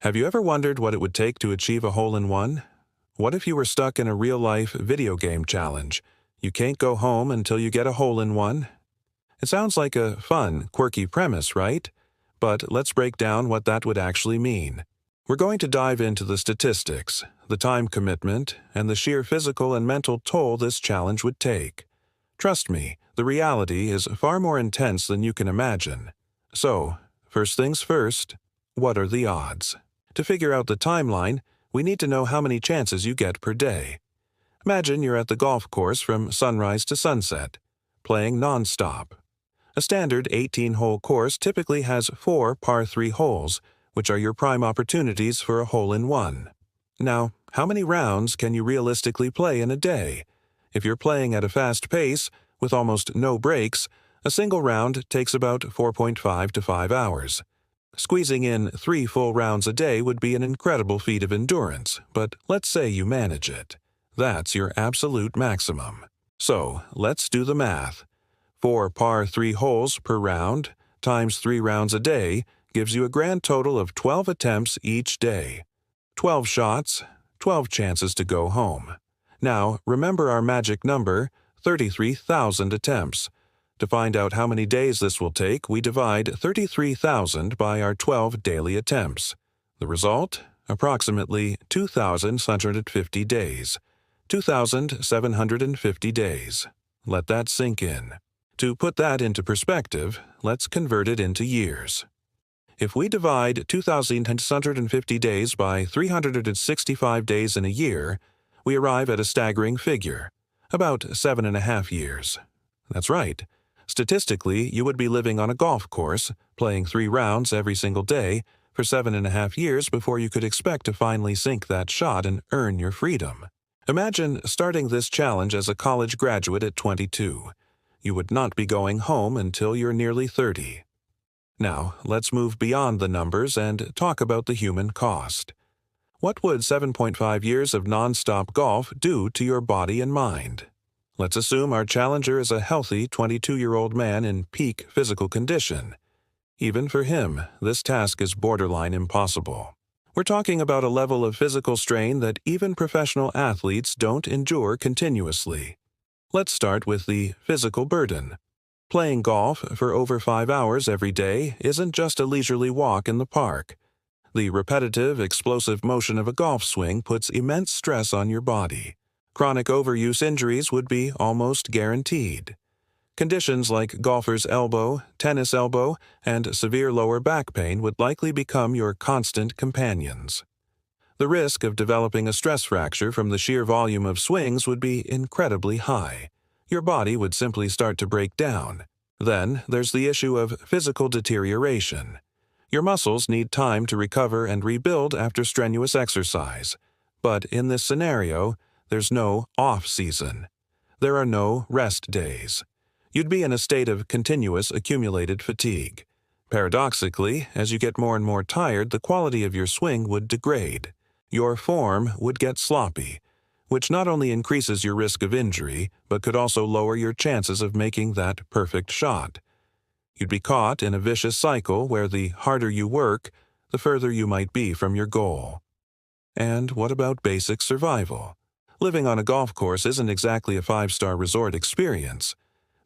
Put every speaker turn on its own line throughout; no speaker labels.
Have you ever wondered what it would take to achieve a hole-in-one? What if you were stuck in a real-life video game challenge? You can't go home until you get a hole-in-one? It sounds like a fun, quirky premise, right? But let's break down what that would actually mean. We're going to dive into the statistics, the time commitment, and the sheer physical and mental toll this challenge would take. Trust me, the reality is far more intense than you can imagine. So, first things first, what are the odds? To figure out the timeline, we need to know how many chances you get per day. Imagine you're at the golf course from sunrise to sunset, playing nonstop. A standard 18-hole course typically has 4 par 3 holes, which are your prime opportunities for a hole-in-one. Now, how many rounds can you realistically play in a day? If you're playing at a fast pace, with almost no breaks, a single round takes about 4.5 to 5 hours. Squeezing in 3 full rounds a day would be an incredible feat of endurance, but let's say you manage it. That's your absolute maximum. So, let's do the math. 4 par 3 holes per round times 3 rounds a day gives you a grand total of 12 attempts each day. 12 shots, 12 chances to go home. Now, remember our magic number, 33,000 attempts. To find out how many days this will take, we divide 33,000 by our 12 daily attempts. The result? Approximately 2,750 days. 2,750 days. Let that sink in. To put that into perspective, let's convert it into years. If we divide 2,650 days by 365 days in a year, we arrive at a staggering figure, about 7.5 years. That's right. Statistically, you would be living on a golf course, playing 3 rounds every single day, for 7.5 years before you could expect to finally sink that shot and earn your freedom. Imagine starting this challenge as a college graduate at 22. You would not be going home until you're nearly 30. Now, let's move beyond the numbers and talk about the human cost. What would 7.5 years of non-stop golf do to your body and mind? Let's assume our challenger is a healthy 22-year-old man in peak physical condition. Even for him, this task is borderline impossible. We're talking about a level of physical strain that even professional athletes don't endure continuously. Let's start with the physical burden. Playing golf for over 5 hours every day isn't just a leisurely walk in the park. The repetitive, explosive motion of a golf swing puts immense stress on your body. Chronic overuse injuries would be almost guaranteed. Conditions like golfer's elbow, tennis elbow, and severe lower back pain would likely become your constant companions. The risk of developing a stress fracture from the sheer volume of swings would be incredibly high. Your body would simply start to break down. Then, there's the issue of physical deterioration. Your muscles need time to recover and rebuild after strenuous exercise. But in this scenario, there's no off-season. There are no rest days. You'd be in a state of continuous accumulated fatigue. Paradoxically, as you get more and more tired, the quality of your swing would degrade. Your form would get sloppy, which not only increases your risk of injury, but could also lower your chances of making that perfect shot. You'd be caught in a vicious cycle where the harder you work, the further you might be from your goal. And what about basic survival? Living on a golf course isn't exactly a 5-star resort experience.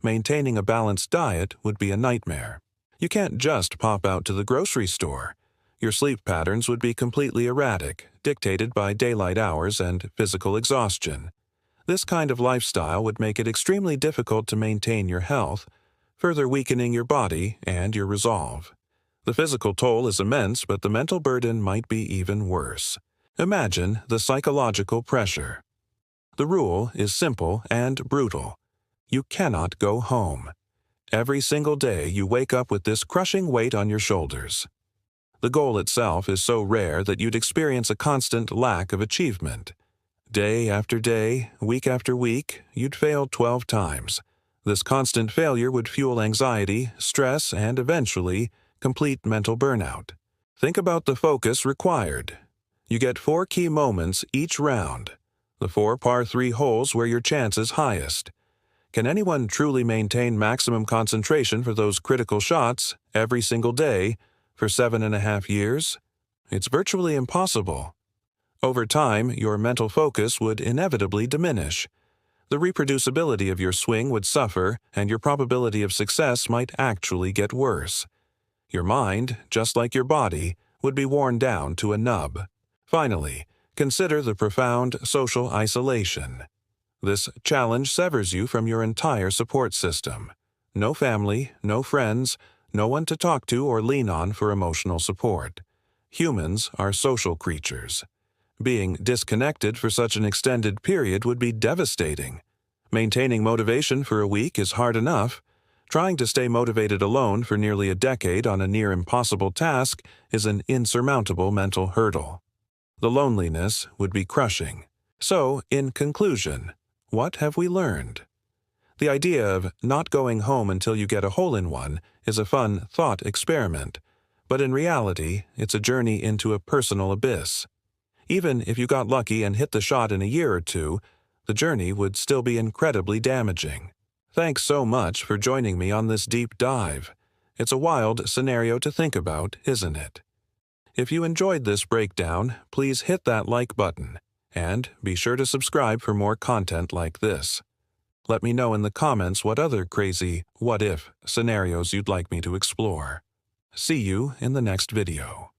Maintaining a balanced diet would be a nightmare. You can't just pop out to the grocery store. Your sleep patterns would be completely erratic, dictated by daylight hours and physical exhaustion. This kind of lifestyle would make it extremely difficult to maintain your health, further weakening your body and your resolve. The physical toll is immense, but the mental burden might be even worse. Imagine the psychological pressure. The rule is simple and brutal. You cannot go home. Every single day you wake up with this crushing weight on your shoulders. The goal itself is so rare that you'd experience a constant lack of achievement. Day after day, week after week, you'd fail 12 times. This constant failure would fuel anxiety, stress, and eventually, complete mental burnout. Think about the focus required. You get 4 key moments each round. The 4 par 3 holes where your chance is highest. Can anyone truly maintain maximum concentration for those critical shots every single day for 7.5 years? It's virtually impossible. Over time, your mental focus would inevitably diminish. The reproducibility of your swing would suffer, and your probability of success might actually get worse. Your mind, just like your body, would be worn down to a nub. Finally, consider the profound social isolation. This challenge severs you from your entire support system. No family, no friends, no one to talk to or lean on for emotional support. Humans are social creatures. Being disconnected for such an extended period would be devastating. Maintaining motivation for a week is hard enough. Trying to stay motivated alone for nearly a decade on a near-impossible task is an insurmountable mental hurdle. The loneliness would be crushing. So, in conclusion, what have we learned? The idea of not going home until you get a hole-in-one is a fun thought experiment, but in reality, it's a journey into a personal abyss. Even if you got lucky and hit the shot in a year or two, the journey would still be incredibly damaging. Thanks so much for joining me on this deep dive. It's a wild scenario to think about, isn't it? If you enjoyed this breakdown, please hit that like button, and be sure to subscribe for more content like this. Let me know in the comments what other crazy what-if scenarios you'd like me to explore. See you in the next video.